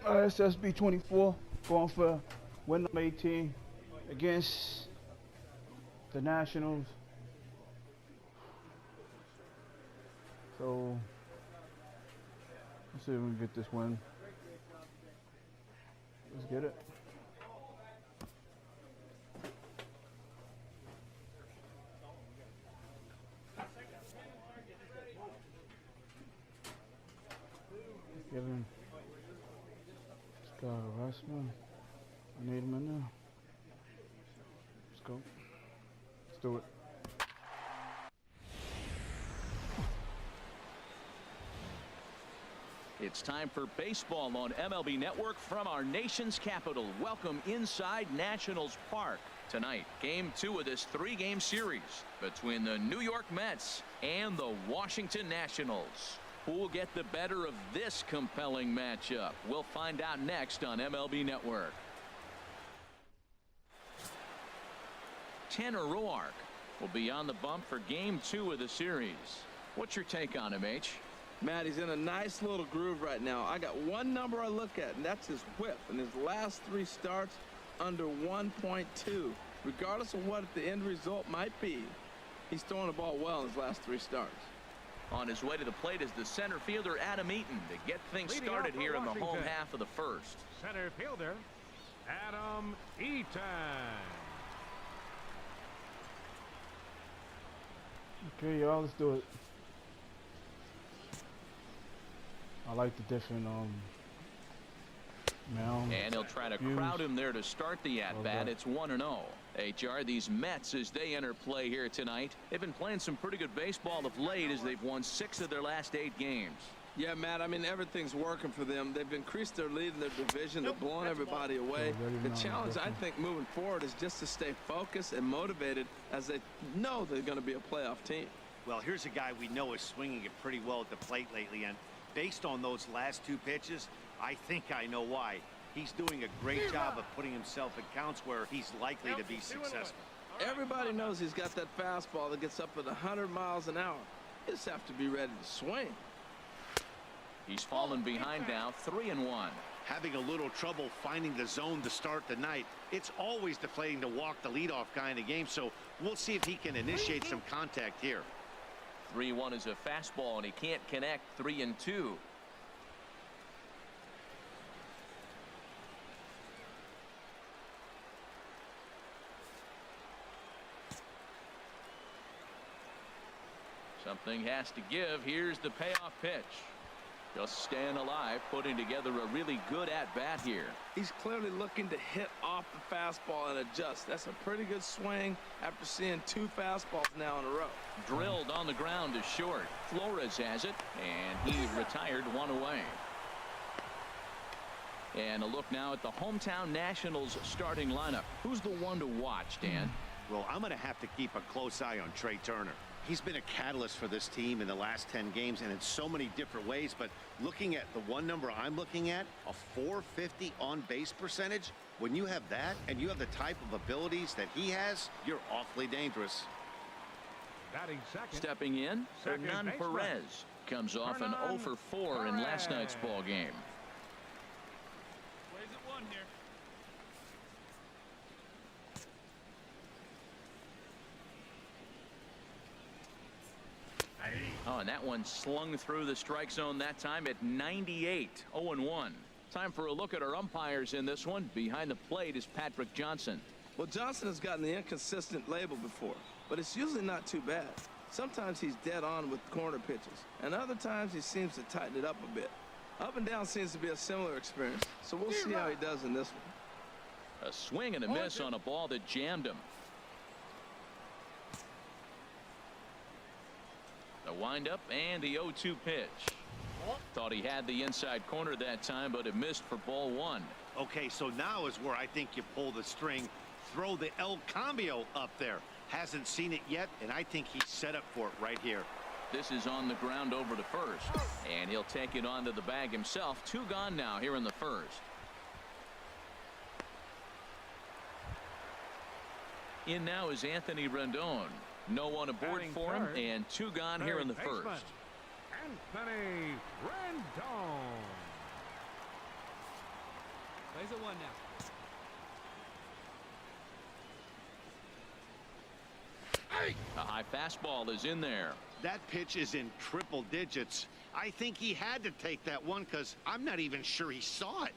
SSB24 going for win number 18 against the Nationals. So let's see if we can get this win. Let's get it. Give him. Let's go, Russman. I need him in there. Let's go. Let's do it. It's time for baseball on MLB Network from our nation's capital. Welcome inside Nationals Park. Tonight, Game 2 of this 3-game series between the New York Mets and the Washington Nationals. Who will get the better of this compelling matchup? We'll find out next on MLB Network. Tanner Roark will be on the bump for Game 2 of the series. What's your take on him, H? Matt, he's in a nice little groove right now. I got one number I look at, and that's his whip. And his last 3 starts under 1.2. Regardless of what the end result might be, he's throwing the ball well in his last 3 starts. On his way to the plate is the center fielder Adam Eaton to get things started here in the home half of the first. Center fielder Adam Eaton. Okay, y'all, let's do it. I like the different mound. And he'll try to crowd him there to start the at-bat. It's 1-0. HR, these Mets, as they enter play here tonight, they've been playing some pretty good baseball of late as they've won 6 of their last 8 games. Yeah, Matt, I mean, everything's working for them. They've increased their lead in their division. They're blowing everybody away. The challenge, I think, moving forward is just to stay focused and motivated as they know they're going to be a playoff team. Well, here's a guy we know is swinging it pretty well at the plate lately, and based on those last 2 pitches, I think I know why. He's doing a great job of putting himself in counts where he's likely to be successful. Everybody knows he's got that fastball that gets up at 100 miles an hour. You just have to be ready to swing. He's fallen behind now, 3-1. Having a little trouble finding the zone to start the night. It's always deflating to walk the leadoff guy in the game, so we'll see if he can initiate some contact here. 3-1 is a fastball, and he can't connect. 3-2. Something has to give. Here's the payoff pitch. Just staying alive, putting together a really good at-bat here. He's clearly looking to hit off the fastball and adjust. That's a pretty good swing after seeing 2 fastballs now in a row. Drilled on the ground to short. Flores has it, and he retired 1 away. And a look now at the hometown Nationals starting lineup. Who's the one to watch, Dan? Well, I'm going to have to keep a close eye on Trey Turner. He's been a catalyst for this team in the last 10 games and in so many different ways. But looking at the one number I'm looking at, a 450 on base percentage, when you have that and you have the type of abilities that he has, you're awfully dangerous. Stepping in, Hernan Perez comes off an 0 for 4 in last night's ball game. Plays at 1 here. Oh, and that one slung through the strike zone that time at 98. 0-1. Time for a look at our umpires in this one. Behind the plate is Patrick Johnson. Well, Johnson has gotten the inconsistent label before, but it's usually not too bad. Sometimes he's dead on with corner pitches, and other times he seems to tighten it up a bit. Up and down seems to be a similar experience, so we'll see how he does in this one. A swing and a miss on a ball that jammed him. The windup and the 0-2 pitch. Thought he had the inside corner that time, but it missed for ball 1. Okay, so now is where I think you pull the string. Throw the El Cambio up there. Hasn't seen it yet, and I think he's set up for it right here. This is on the ground over to first, and he'll take it onto the bag himself. 2 gone now here in the first. In now is Anthony Rendon. No one aboard for him, and 2 gone here in the first. Anthony Rendon. Plays at 1 now. A high fastball is in there. That pitch is in triple digits. I think he had to take that one because I'm not even sure he saw it.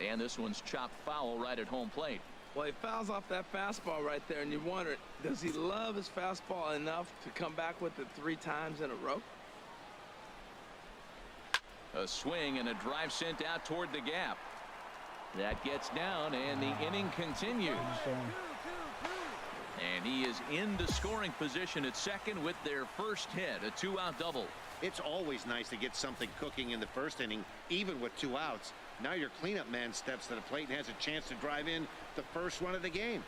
And this one's chopped foul right at home plate. Well, he fouls off that fastball right there, and you wonder, does he love his fastball enough to come back with it 3 times in a row? A swing and a drive sent out toward the gap. That gets down, and the inning continues. And he is in the scoring position at second with their first hit, a 2-out double. It's always nice to get something cooking in the first inning, even with 2 outs. Now your cleanup man steps to the plate and has a chance to drive in the first run of the game.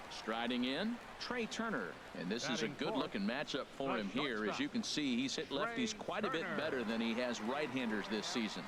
Striding in, Trey Turner. And this is a good-looking matchup for him here. As you can see, he's hit lefties quite a bit better than he has right-handers this season.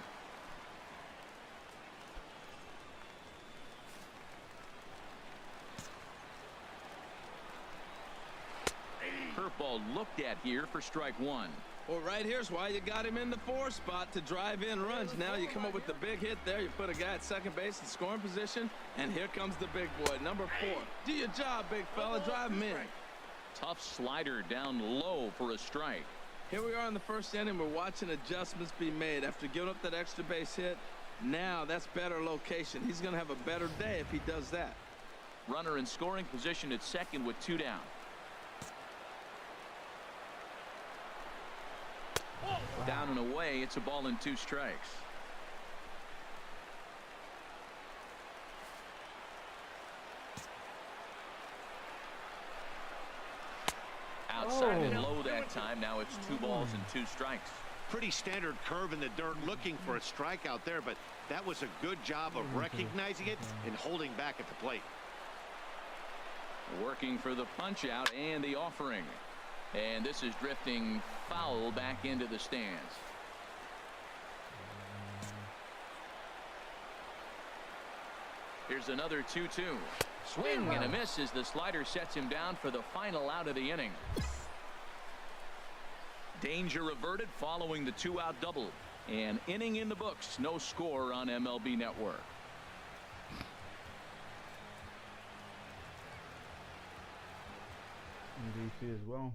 Curveball looked at here for strike 1. Well, right here's why you got him in the 4 spot to drive in runs. Now you come up with the big hit there. You put a guy at second base in scoring position, and here comes the big boy, number 4. Do your job, big fella. Drive him in. Tough slider down low for a strike. Here we are in the first inning. We're watching adjustments be made after giving up that extra base hit. Now that's better location. He's going to have a better day if he does that. Runner in scoring position at second with 2 down. Down and away. It's a ball and 2 strikes. Outside and low that time. Now it's 2 balls and 2 strikes. Pretty standard curve in the dirt, looking for a strikeout there, but that was a good job of recognizing it and holding back at the plate. Working for the punch out and the offering. And this is drifting foul back into the stands. Here's another 2-2. Swing and a miss as the slider sets him down for the final out of the inning. Danger averted following the 2-out double. An inning in the books. No score on MLB Network. DC as well.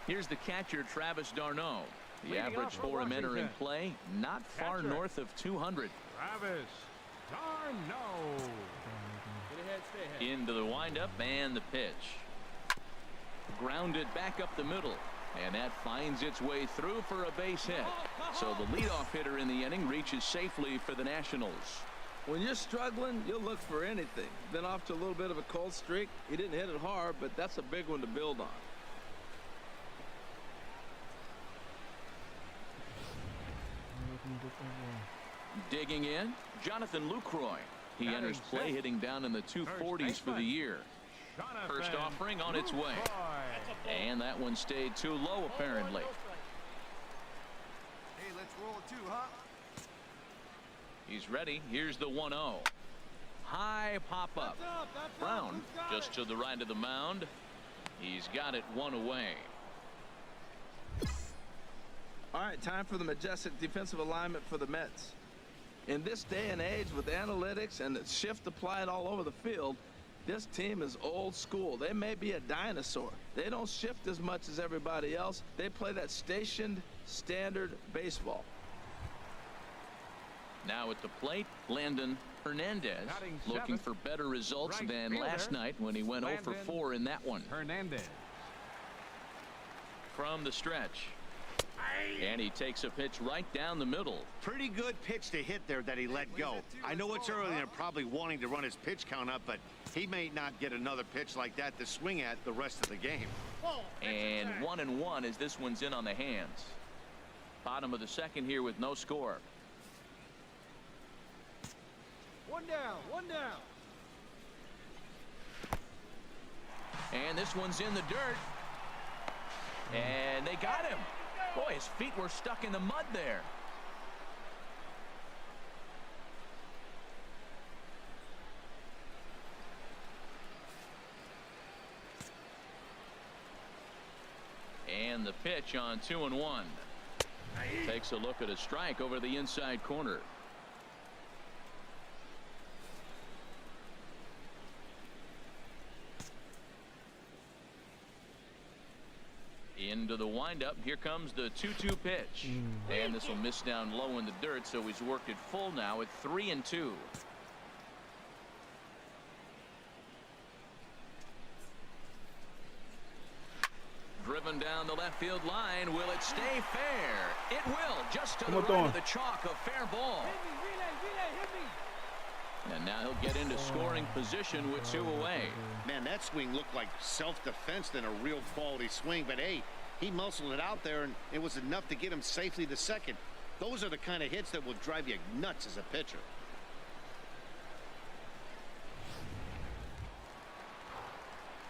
Here's the catcher, Travis d'Arnaud. The average for him entering play, not far north of 200. Travis d'Arnaud. Get ahead, stay ahead. Into the windup and the pitch. Grounded back up the middle. And that finds its way through for a base hit. So the leadoff hitter in the inning reaches safely for the Nationals. When you're struggling, you'll look for anything. Been off to a little bit of a cold streak. He didn't hit it hard, but that's a big one to build on. Digging in, Jonathan Lucroy. He enters play hitting down in the 240s for the year. First offering on its way. And that one stayed too low, apparently. Hey, let's roll it too, huh? He's ready. Here's the 1-0. High pop up. Brown just to the right of the mound. He's got it 1 away. All right, time for the majestic defensive alignment for the Mets. In this day and age with analytics and the shift applied all over the field, this team is old school. They may be a dinosaur. They don't shift as much as everybody else. They play that stationed standard baseball. Now at the plate, Landon Hernandez looking for better results than last night when he went 0 for 4 in that one. Hernandez. From the stretch. And he takes a pitch right down the middle. Pretty good pitch to hit there that he let go. I know it's early and they're probably wanting to run his pitch count up, but he may not get another pitch like that to swing at the rest of the game. And 1-1 as this one's in on the hands. Bottom of the second here with no score. 1 down, 1 down. And this one's in the dirt. And they got him. Boy, his feet were stuck in the mud there. And the pitch on 2-1. Takes a look at a strike over the inside corner. Into the windup. Here comes the 2-2 pitch. And this will miss down low in the dirt, so he's worked it full now at 3-2. Driven down the left field line. Will it stay fair? It will. Just to the right of the chalk. A fair ball. And now he'll get into scoring position with 2 away. Man, that swing looked like self-defense than a real quality swing. But, hey, he muscled it out there, and it was enough to get him safely to second. Those are the kind of hits that will drive you nuts as a pitcher.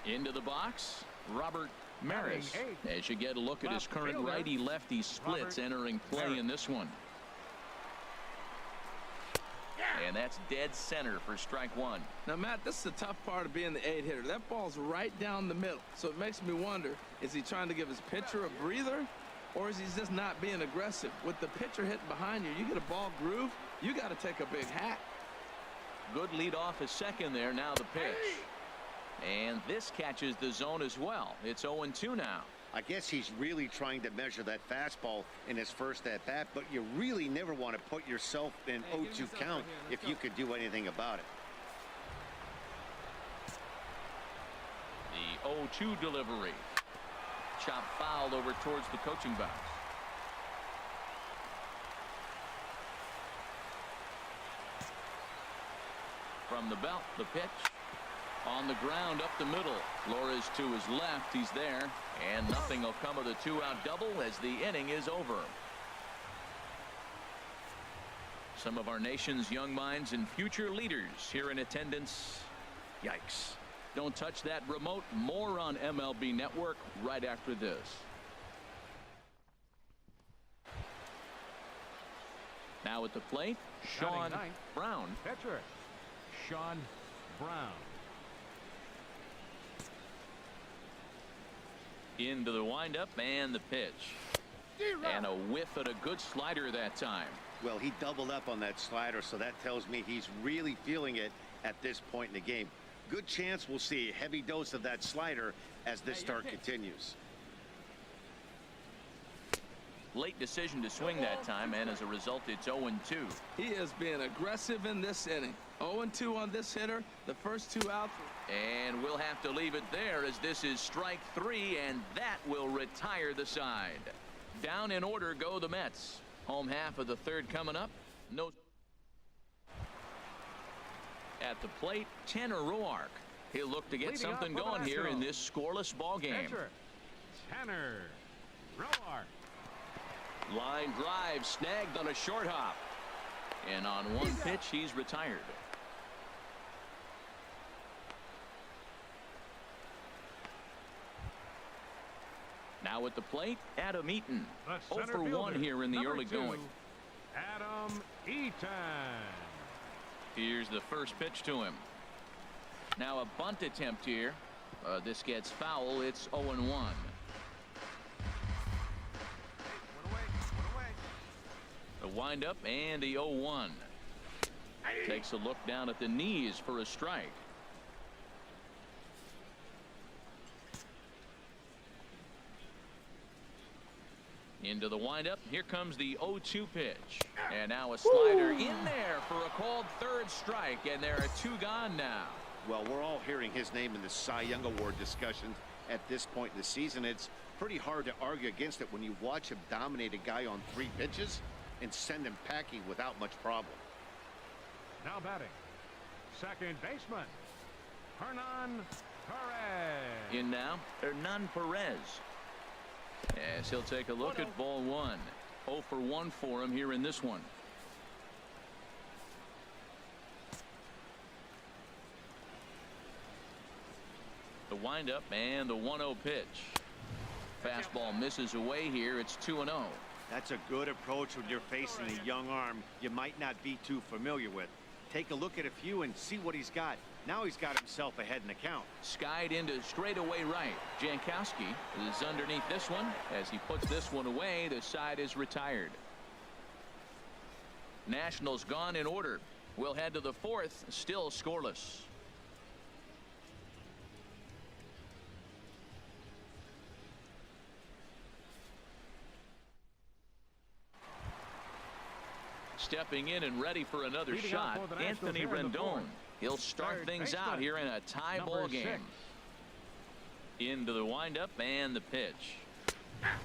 Into the box, Robert Maris. As you get a look at his current righty-lefty splits entering play in this one. And that's dead center for strike 1. Now, Matt, this is the tough part of being the 8-hitter. That ball's right down the middle. So it makes me wonder, is he trying to give his pitcher a breather, or is he just not being aggressive? With the pitcher hitting behind you, you get a ball groove, you got to take a big hack. Good lead off his second there. Now the pitch. And this catches the zone as well. It's 0-2 now. I guess he's really trying to measure that fastball in his first at-bat, but you really never want to put yourself in 0-2 count if you could do anything about it. The 0-2 delivery. Chop foul over towards the coaching box. From the belt, the pitch. On the ground up the middle. Flores to his left. He's there. And nothing will come of the 2-out double as the inning is over. Some of our nation's young minds and future leaders here in attendance. Yikes. Don't touch that remote. More on MLB Network right after this. Now at the plate, Sean Brown. Pitcher, Sean Brown. Into the windup and the pitch. And a whiff at a good slider that time. Well, he doubled up on that slider, so that tells me he's really feeling it at this point in the game. Good chance we'll see a heavy dose of that slider as this start continues. Late decision to swing that time, and as a result, it's 0-2. He is being aggressive in this inning. 0-2 on this hitter. The first 2 outs. And we'll have to leave it there as this is strike 3, and that will retire the side. Down in order go the Mets. Home half of the third coming up. No. At the plate, Tanner Roark. He'll look to get something going here in this scoreless ball game. Pitcher, Tanner Roark. Line drive snagged on a short hop. And on one pitch, he's retired. Now at the plate, Adam Eaton. 0 for 1 here in the early going. Adam Eaton. Here's the first pitch to him. Now a bunt attempt here. This gets foul. It's 0-1. The windup and the 0-1. Takes a look down at the knees for a strike. Into the windup. Here comes the 0-2 pitch. And now a slider in there for a called third strike. And there are 2 gone now. Well, we're all hearing his name in the Cy Young Award discussion at this point in the season. It's pretty hard to argue against it when you watch him dominate a guy on 3 pitches and send him packing without much problem. Now batting, second baseman, Hernan Perez. In now, Hernan Perez. As he'll take a look at ball 1. 0 for 1 for him here in this one. The windup and the 1-0 pitch. Fastball misses away here. It's 2-0. That's a good approach when you're facing a young arm you might not be too familiar with. Take a look at a few and see what he's got. Now he's got himself ahead in the count. Skied into straightaway right. Jankowski is underneath this one. As he puts this one away, the side is retired. Nationals gone in order. We'll head to the fourth, still scoreless. Stepping in and ready for another shot, Anthony Rendon. He'll start things out here in a tie ball game. Into the windup and the pitch.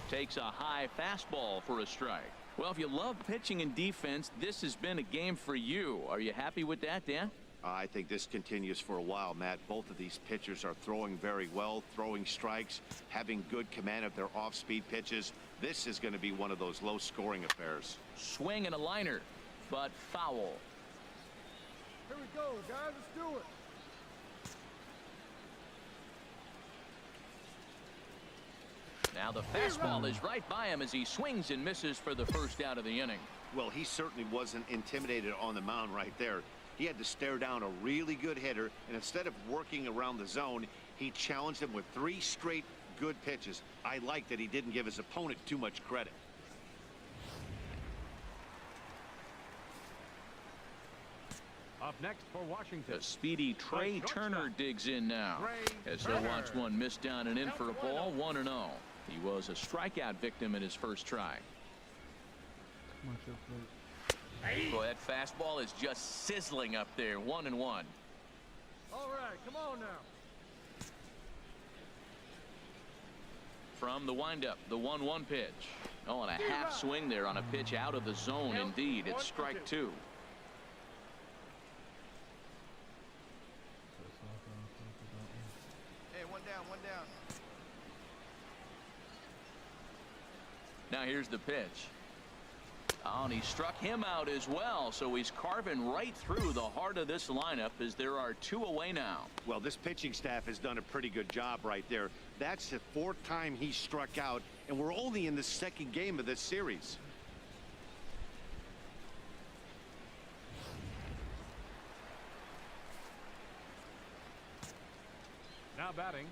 Takes a high fastball for a strike. Well, if you love pitching and defense, this has been a game for you. Are you happy with that, Dan? I think this continues for a while, Matt. Both of these pitchers are throwing very well, throwing strikes, having good command of their off-speed pitches. This is going to be one of those low-scoring affairs. Swing and a liner, but foul. Here we go, guys. Let's do it. Now the fastball is right by him as he swings and misses for the first out of the inning. Well, he certainly wasn't intimidated on the mound right there. He had to stare down a really good hitter, and instead of working around the zone, he challenged him with 3 straight good pitches. I like that he didn't give his opponent too much credit. Up next for Washington. The speedy Trey Turner digs in now as they'll watch one miss down and in for a ball. 1-0. He was a strikeout victim in his first try. Boy, that fastball is just sizzling up there. 1-1. All right, come on now. From the windup, the 1-1 pitch. Oh, and a half swing there on a pitch out of the zone. Indeed, it's strike 2. Hey, one down, one down. Now here's the pitch. Oh, and he struck him out as well, so he's carving right through the heart of this lineup as there are 2 away now. Well, this pitching staff has done a pretty good job right there. That's the 4th time he struck out, and we're only in the 2nd game of this series. Now batting.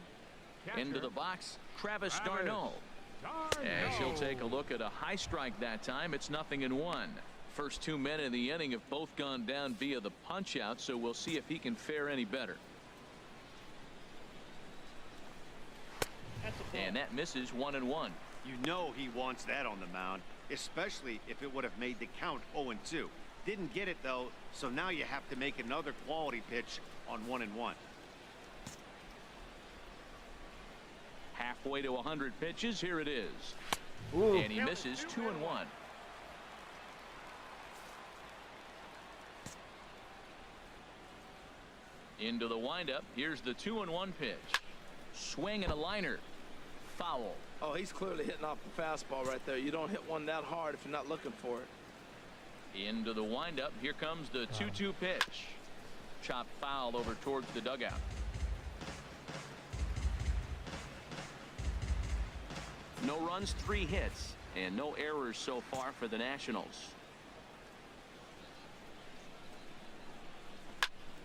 Catcher. Into the box, Travis d'Arnaud. As he'll take a look at a high strike that time. It's 0-1. First 2 men in the inning have both gone down via the punch out, so we'll see if he can fare any better. And that misses. 1-1. You know he wants that on the mound, especially if it would have made the count 0-2. Didn't get it though, so now you have to make another quality pitch on 1-1. Halfway to 100 pitches. Here it is. Ooh. And he misses. 2-1. Into the windup. Here's the 2-1 pitch. Swing and a liner. Foul. Oh, he's clearly hitting off the fastball right there. You don't hit one that hard if you're not looking for it. Into the windup. Here comes the 2-2 pitch. Chopped foul over towards the dugout. No runs, 3 hits, and no errors so far for the Nationals.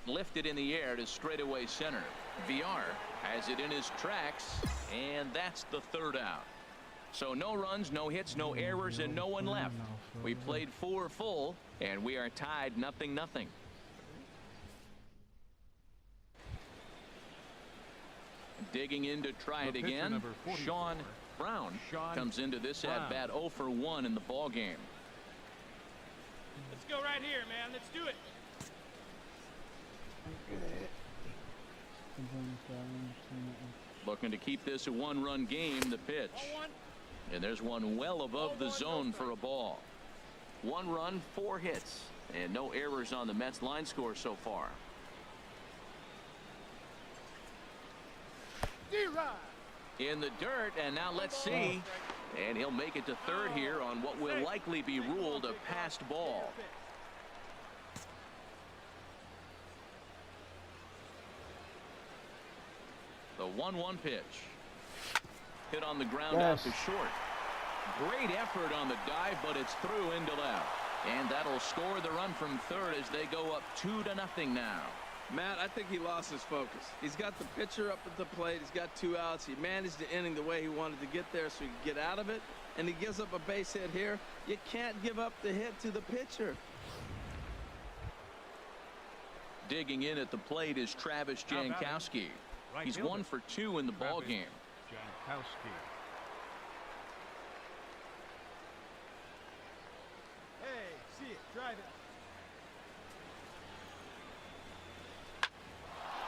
Lifted in the air to straightaway center. VR has it in his tracks, and that's the 3rd out. So no runs, no hits, no errors, and no one left. We played 4 full, and we are tied 0-0. Digging in to try it again. Sean Brown comes into this at bat 0 for 1 in the ball game. Let's go right here, man. Let's do it. Looking to keep this a 1-run game. The pitch. And there's one well above the zone for a ball. 1 run, 4 hits, and no errors on the Mets line score so far. In the dirt, and now let's see. And he'll make it to 3rd here on what will likely be ruled a passed ball. The 1-1 pitch. Hit on the ground out to short. Great effort on the dive, but it's through into left. And that'll score the run from third as they go up 2-0 now. Matt, I think he lost his focus. He's got the pitcher up at the plate. He's got 2 outs. He managed the inning the way he wanted to get there so he could get out of it. And he gives up a base hit here. You can't give up the hit to the pitcher. Digging in at the plate is Travis Jankowski. He's 1 for 2 in the ball game. Jankowski. Hey, see it. Drive it.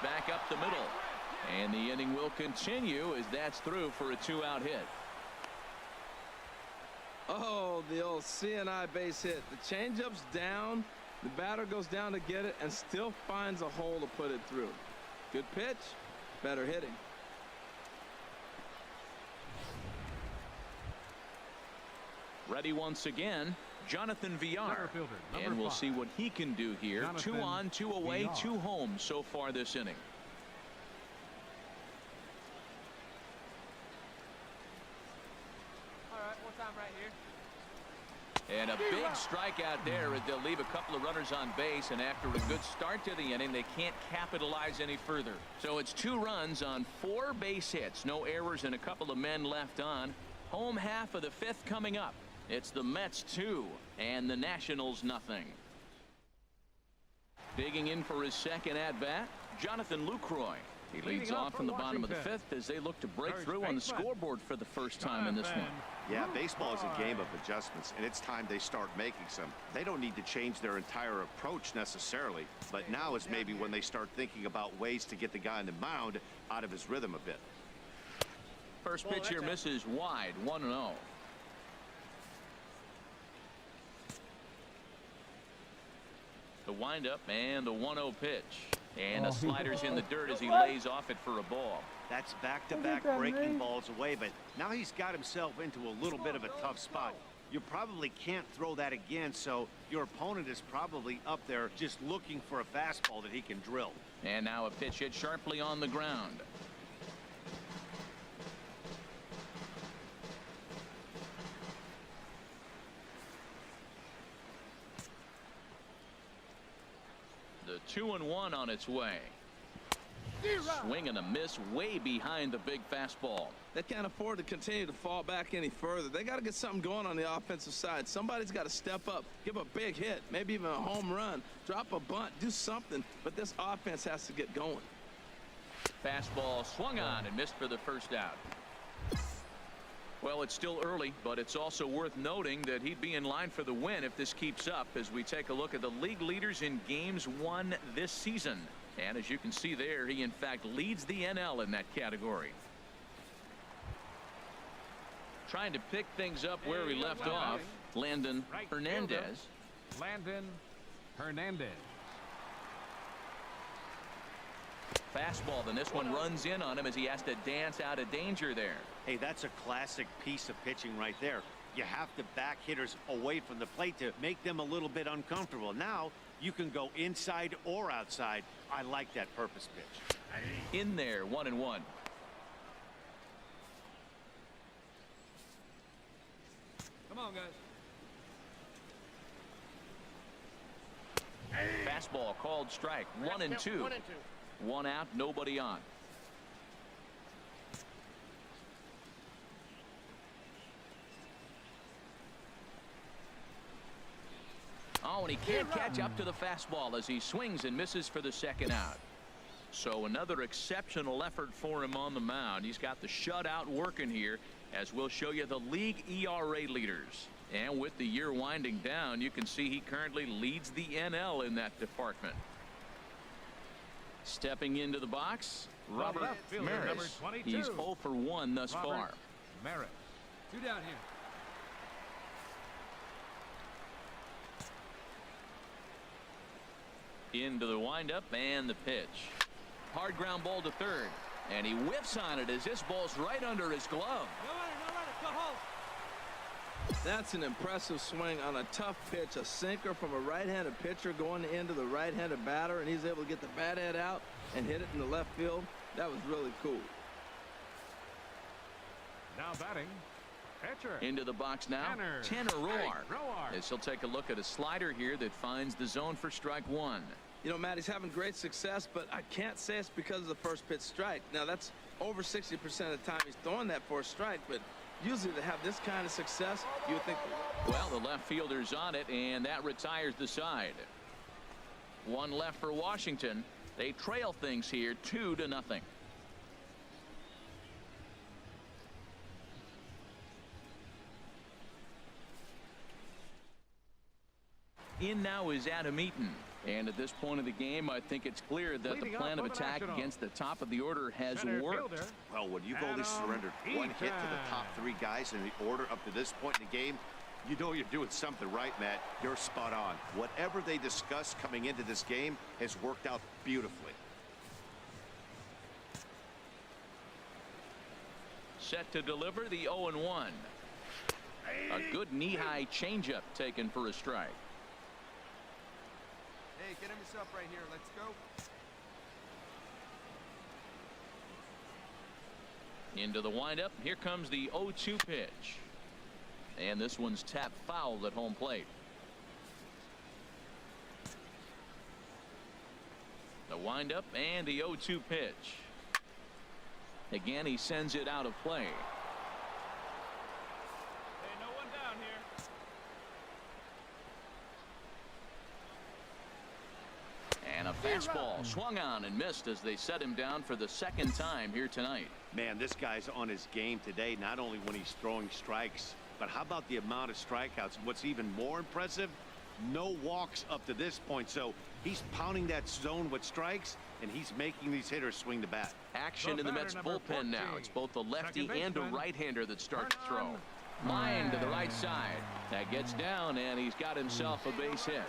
Back up the middle. And the inning will continue as that's through for a 2-out hit. Oh, the old CNI base hit. The changeup's down. The batter goes down to get it and still finds a hole to put it through. Good pitch, better hitting. Ready once again, Jonathan Villar. And we'll see what he can do here. Jonathan 2 on, 2 away, Villar. 2 home so far this inning. All right, one time right here. And a big strikeout there as they'll leave a couple of runners on base, and after a good start to the inning, they can't capitalize any further. So it's 2 runs on 4 base hits, no errors, and a couple of men left on. Home half of the 5th coming up. It's the Mets 2 and the Nationals nothing. Digging in for his second at bat, Jonathan Lucroy. He leads off in the bottom of the 5th as they look to break through on the scoreboard for the first time in this one. Yeah, baseball is a game of adjustments, and it's time they start making some. They don't need to change their entire approach necessarily, but now is maybe when they start thinking about ways to get the guy on the mound out of his rhythm a bit. First pitch here misses wide, 1-0. The windup and the 1-0 pitch. And a slider's in the dirt as he lays off it for a ball. That's back-to-back breaking balls away, but now he's got himself into a little bit of a tough spot. You probably can't throw that again, so your opponent is probably up there just looking for a fastball that he can drill. And now a pitch hit sharply on the ground. The 2-1 on its way. Swing and a miss way behind the big fastball. They can't afford to continue to fall back any further. They got to get something going on the offensive side. Somebody's got to step up, give a big hit, maybe even a home run, drop a bunt, do something. But this offense has to get going. Fastball swung on and missed for the first out. Well, it's still early, but it's also worth noting that he'd be in line for the win if this keeps up as we take a look at the league leaders in games won this season. And as you can see there, he in fact leads the NL in that category. Trying to pick things up where he left off, Landon Hernandez. Landon Hernandez. Fastball, then this one runs in on him as he has to dance out of danger there. Hey, that's a classic piece of pitching right there. You have to back hitters away from the plate to make them a little bit uncomfortable. Now you can go inside or outside. I like that purpose pitch. In there, 1-1. Come on, guys. Fastball called strike. 1-2. 1 out, nobody on. Oh, and he can't catch up to the fastball as he swings and misses for the second out. So another exceptional effort for him on the mound. He's got the shutout working here, as we'll show you the league ERA leaders. And with the year winding down, you can see he currently leads the NL in that department. Stepping into the box, Robert Maris. He's 0 for 1 thus far. Maris. 2 down here. Into the windup and the pitch. Hard ground ball to third. And he whiffs on it as this ball's right under his glove. No runner, go home. That's an impressive swing on a tough pitch, a sinker from a right-handed pitcher going into the right-handed batter, and he's able to get the bat head out and hit it in the left field. That was really cool. Now batting, pitcher. Into the box now, Tanner Roark. As he'll take a look at a slider here that finds the zone for strike one. You know, Matt, he's having great success, but I can't say it's because of the first pitch strike. Now, that's over 60% of the time he's throwing that for a strike, but usually to have this kind of success, you would think. Well, the left fielder's on it, and that retires the side. One left for Washington. They trail things here 2-0. In now is Adam Eaton. And at this point of the game, I think it's clear that the plan of attack against the top of the order has worked. Well, when you've only surrendered one hit to the top three guys in the order up to this point in the game, you know you're doing something right, Matt. You're spot on. Whatever they discussed coming into this game has worked out beautifully. Set to deliver the 0-1. A good knee-high changeup taken for a strike. Hey, get him yourself right here. Let's go. Into the windup. Here comes the 0-2 pitch. And this one's tapped foul at home plate. The windup and the 0-2 pitch. Again, he sends it out of play. Hey, no one down here. And a fastball swung on and missed as they set him down for the second time here tonight. Man, this guy's on his game today, not only when he's throwing strikes, but how about the amount of strikeouts? What's even more impressive, no walks up to this point. So he's pounding that zone with strikes, and he's making these hitters swing the bat. Action in the Mets bullpen now. It's both the lefty and a right-hander that start to throw. Line to the right side. That gets down, and he's got himself a base hit.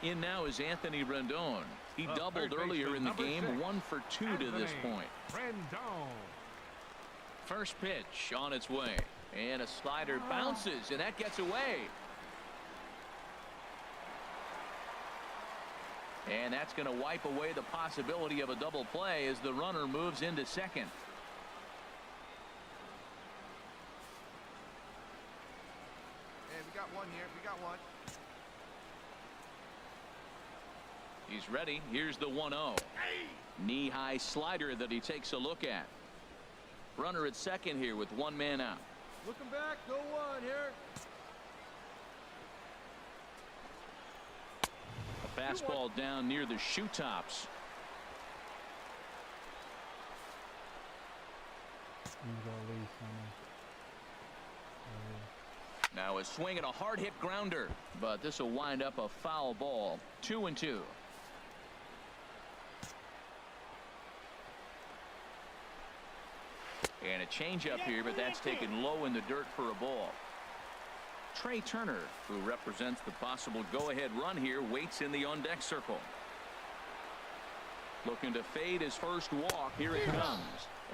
In now is Anthony Rendon. He doubled earlier in the game, 1 for 2 to this point. Rendon. First pitch on its way, and a slider bounces, and that gets away. And that's going to wipe away the possibility of a double play as the runner moves into second. Hey, we got one here. We got one. He's ready. Here's the 1-0. Knee-high slider that he takes a look at. Runner at second here with one man out. Looking back, go one here. A fastball down near the shoe tops. Now a swing and a hard hit grounder, but this will wind up a foul ball. 2-2. And a changeup here, but that's taken low in the dirt for a ball. Trey Turner, who represents the possible go-ahead run here, waits in the on-deck circle. Looking to fade his first walk. Here it comes.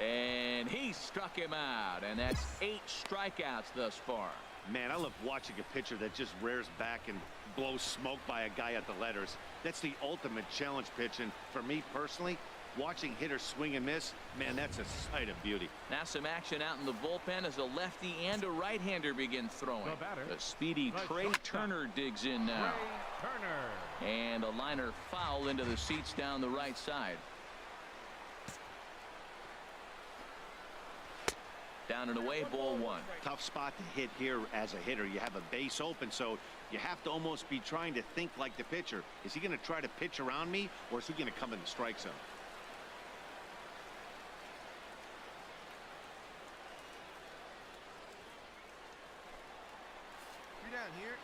And he struck him out, and that's 8 strikeouts thus far. Man, I love watching a pitcher that just rears back and blows smoke by a guy at the letters. That's the ultimate challenge pitch, and for me personally, watching hitters swing and miss, man, that's a sight of beauty. Now some action out in the bullpen as a lefty and a right-hander begin throwing. The speedy Trey Turner digs in now. And a liner foul into the seats down the right side. Down and away, ball 1. Tough spot to hit here as a hitter. You have a base open, so you have to almost be trying to think like the pitcher. Is he going to try to pitch around me, or is he going to come in the strike zone? Down here.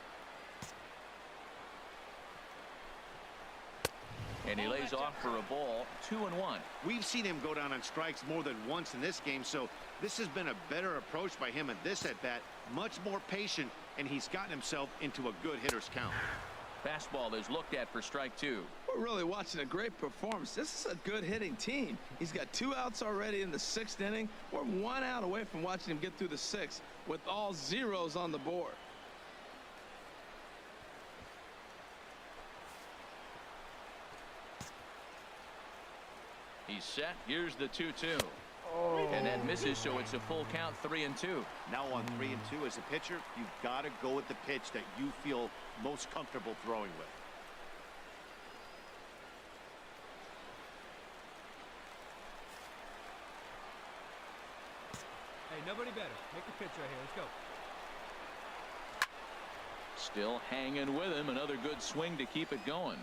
And he lays off for a ball. 2-1. We've seen him go down on strikes more than once in this game, so this has been a better approach by him at this at-bat. Much more patient, and he's gotten himself into a good hitter's count. Fastball is looked at for strike 2. We're really watching a great performance. This is a good hitting team. He's got 2 outs already in the 6th inning. We're 1 out away from watching him get through the 6th with all zeros on the board. He's set. Here's the 2-2. Oh. And that misses, so it's a full count, 3-2. Now on 3-2 as a pitcher, you've got to go with the pitch that you feel most comfortable throwing with. Hey, nobody better. Make the pitch right here. Let's go. Still hanging with him. Another good swing to keep it going.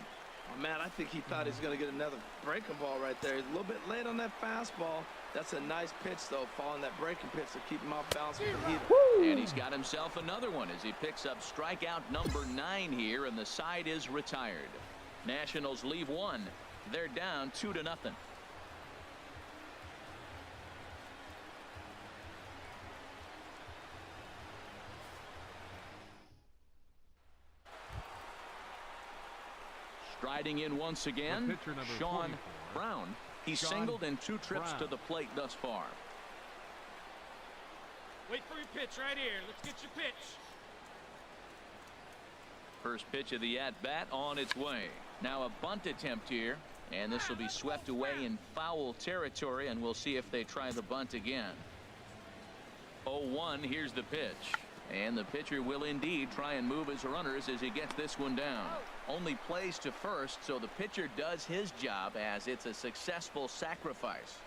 Oh, man, I think he thought he was going to get another breaking ball right there. He's a little bit late on that fastball. That's a nice pitch, though, following that breaking pitch to keep him off balance with the heater. And he's got himself another one as he picks up strikeout number 9 here, and the side is retired. Nationals leave one. They're down 2-0. Striding in once again, pitcher number Sean 44, Brown. He's Sean singled in 2 trips Brown. to the plate thus far. Wait for your pitch right here. Let's get your pitch. First pitch of the at-bat on its way. Now a bunt attempt here, and this will be swept away in foul territory, and we'll see if they try the bunt again. 0-1, here's the pitch. And the pitcher will indeed try and move his runners as he gets this one down. Only plays to first, so the pitcher does his job as it's a successful sacrifice.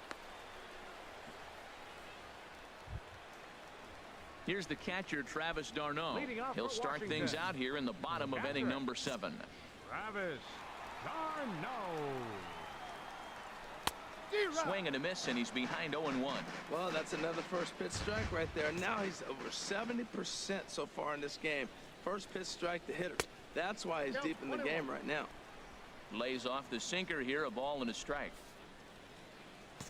Here's the catcher, Travis d'Arnaud. Leading off He'll for start Washington, things out here in the bottom of inning catcher, number 7. Travis d'Arnaud. Swing and a miss, and he's behind 0-1. Well, that's another first pitch strike right there. Now he's over 70% so far in this game. First pitch strike to hitter. That's why he's deep in the game right now. Lays off the sinker here, a ball and a strike. Here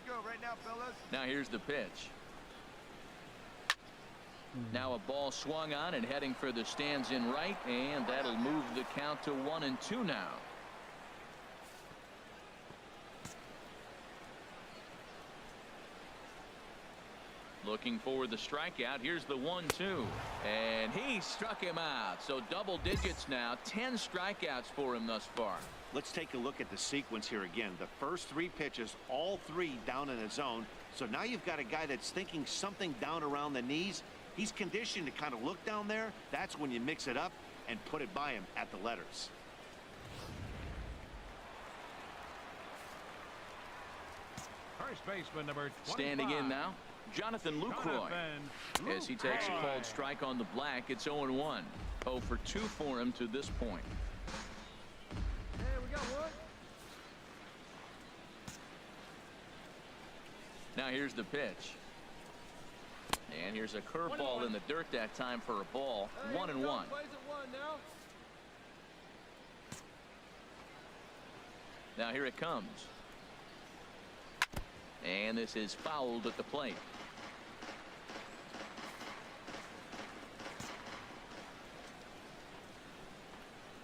we go right now, fellas. Now here's the pitch. Now a ball swung on and heading for the stands in right, and that'll move the count to 1-2 now. Looking for the strikeout. Here's the 1-2, and he struck him out. So double digits now, 10 strikeouts for him thus far. Let's take a look at the sequence here again. The first 3 pitches, all 3 down in the zone. So now you've got a guy that's thinking something down around the knees. He's conditioned to kind of look down there. That's when you mix it up and put it by him at the letters. First baseman number 25. Standing in now, Jonathan Lucroy. As he takes a called strike on the black, it's 0-1. 0 for 2 for him to this point. Hey, we got one. Now here's the pitch. And here's a curveball in the dirt that time for a ball. 1-1. Plays at 1 now. Now here it comes. And this is fouled at the plate.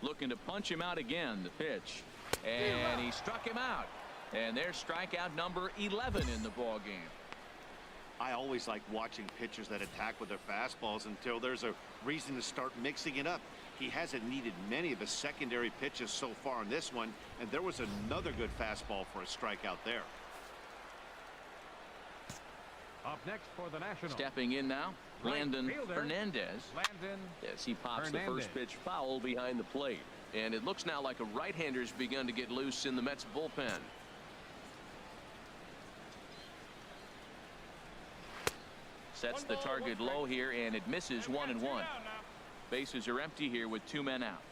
Looking to punch him out again. The pitch. And he struck him out. And there's strikeout number 11 in the ball game. I always like watching pitchers that attack with their fastballs until there's a reason to start mixing it up. He hasn't needed many of the secondary pitches so far in this one, and there was another good fastball for a strikeout there. Up next for the Nationals. Stepping in now, Landon fielder, Hernandez. Landon As he pops Hernandez. the first pitch foul behind the plate. And it looks now like a right-hander's begun to get loose in the Mets bullpen. Sets the target low here, and it misses 1-1. Bases are empty here with 2 men out.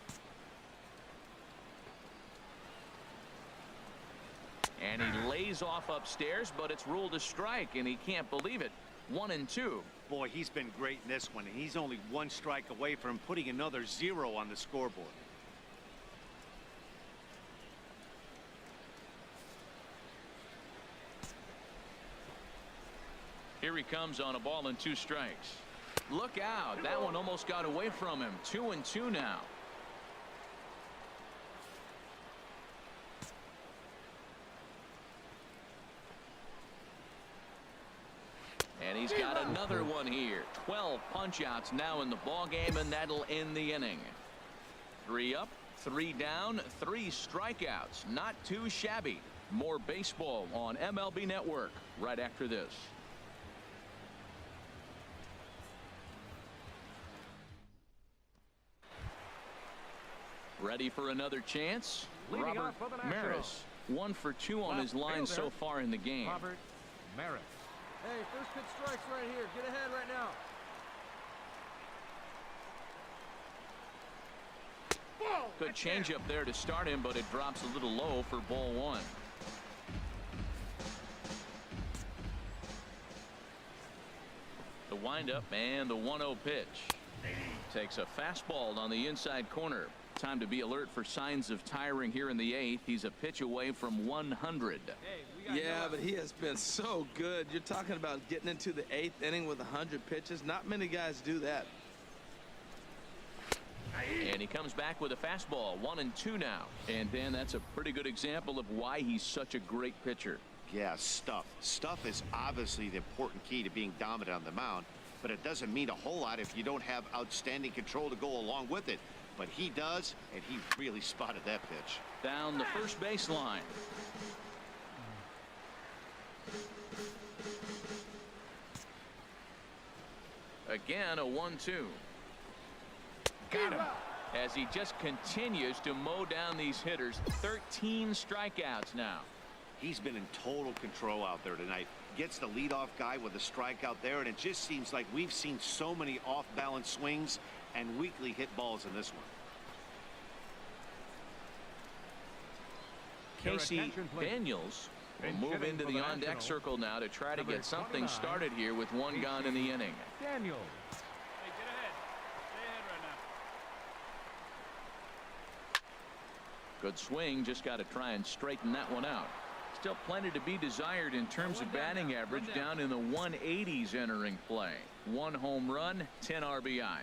And he lays off upstairs, but it's ruled a strike, and he can't believe it. 1-2. Boy, he's been great in this one, and he's only 1 strike away from putting another 0 on the scoreboard. Here he comes on a ball and 2 strikes. Look out. That one almost got away from him. 2-2 now. And he's got another one here. 12 punch-outs now in the ball game, and that'll end the inning. 3 up, 3 down, 3 strikeouts. Not too shabby. More baseball on MLB Network right after this. Ready for another chance? Leading Robert off for the Nationals. Maris, 1 for 2 on Left his line so fielder, far in the game. Robert Maris. Hey, first pitch strikes right here. Get ahead right now. Good changeup there to start him, but it drops a little low for ball 1. The windup and the 1-0 pitch. Takes a fastball on the inside corner. Time to be alert for signs of tiring here in the 8th. He's a pitch away from 100. Hey, we got Yeah, no but he has been so good. You're talking about getting into the 8th inning with 100 pitches. Not many guys do that. And he comes back with a fastball. 1-2 now. And Dan, that's a pretty good example of why he's such a great pitcher. Yeah, stuff. Stuff is obviously the important key to being dominant on the mound, but it doesn't mean a whole lot if you don't have outstanding control to go along with it. But he does, and he really spotted that pitch. Down the first baseline. Again, a 1-2. Got him. As he just continues to mow down these hitters. 13 strikeouts now. He's been in total control out there tonight. Gets the leadoff guy with a strikeout there, and it just seems like we've seen so many off-balance swings and weakly hit balls in this one. Your Casey attention, please. Daniels will Bench move hitting into for the the on-deck Nationals, circle now to try to number get something 29, started here with 1 gone in the inning. Daniels. Hey, get ahead. Stay ahead right now. Good swing, just got to try and straighten that one out. Still plenty to be desired in terms of batting average, down in the 180s entering play. 1 home run, 10 RBIs.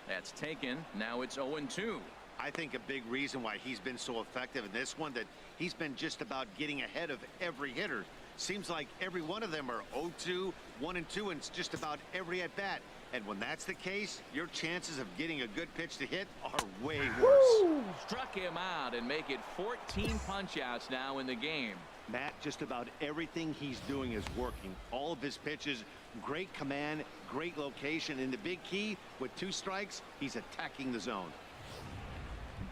That's taken. Now it's 0-2. I think a big reason why he's been so effective in this one, that he's been just about getting ahead of every hitter. Seems like every one of them are 0-2, 1-2, and it's just about every at bat. And when that's the case, your chances of getting a good pitch to hit are way worse. Struck him out and make it 14 punch-outs now in the game. Matt, just about everything he's doing is working. All of his pitches, great command, great location, and the big key, with 2 strikes, he's attacking the zone.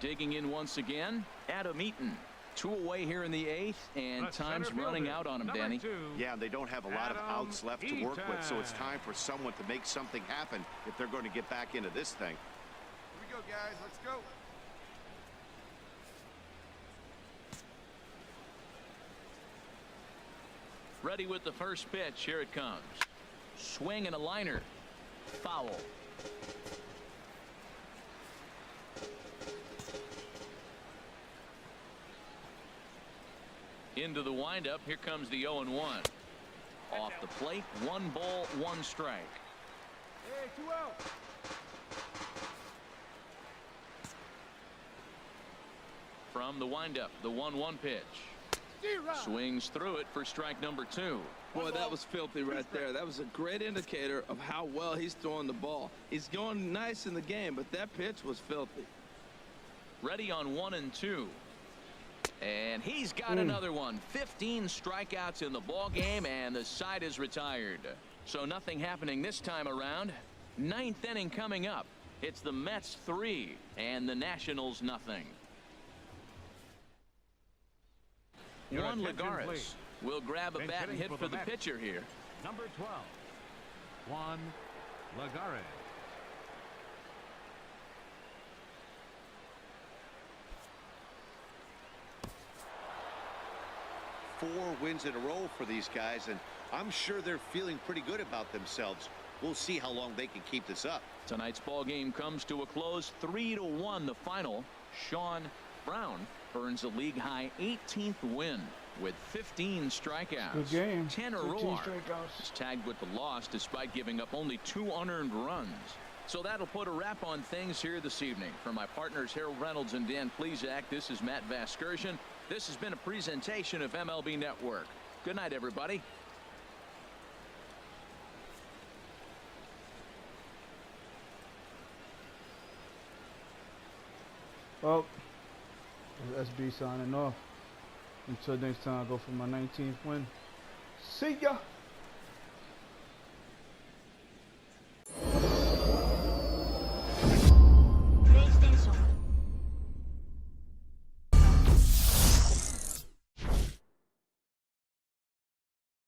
Digging in once again, Adam Eaton. 2 away here in the 8th, and The time's center running fielder, out on him, number Danny. 2. Yeah, they don't have a lot of Adam outs left to work with, so it's Eaton. time for someone to make something happen if they're going to get back into this thing. Here we go, guys. Let's go. Ready with the first pitch. Here it comes. Swing and a liner. Foul. Into the windup. Here comes the 0-1. Off the plate. 1 ball, 1 strike. Hey, 2 out. From the windup, the 1-1 pitch. Swings through it for strike number 2. Boy, that was filthy right there. That was a great indicator of how well he's throwing the ball. He's going nice in the game, but that pitch was filthy. Ready on 1-2. And he's got another one. 15 strikeouts in the ball game, and the side is retired. So nothing happening this time around. 9th inning coming up. It's the Mets 3 and the Nationals nothing. Your Juan attention, Lagares please. will grab a Bench bat and hitting hit for for the the Mets. pitcher here. Number 12. Juan Lagares. Four wins in a row for these guys, and I'm sure they're feeling pretty good about themselves. We'll see how long they can keep this up. Tonight's ball game comes to a close. 3-1 the final. Sean Brown earns a league high 18th win with 15 strikeouts. Good game. 10 13 Aroar strikeouts. is tagged with the loss despite giving up only 2 unearned runs. So that'll put a wrap on things here this evening. For my partners Harold Reynolds and Dan Plesac, this is Matt Vasgersian. This has been a presentation of MLB Network. Good night, everybody. Well, SB signing off. Until next time, I go for my 19th win. See ya!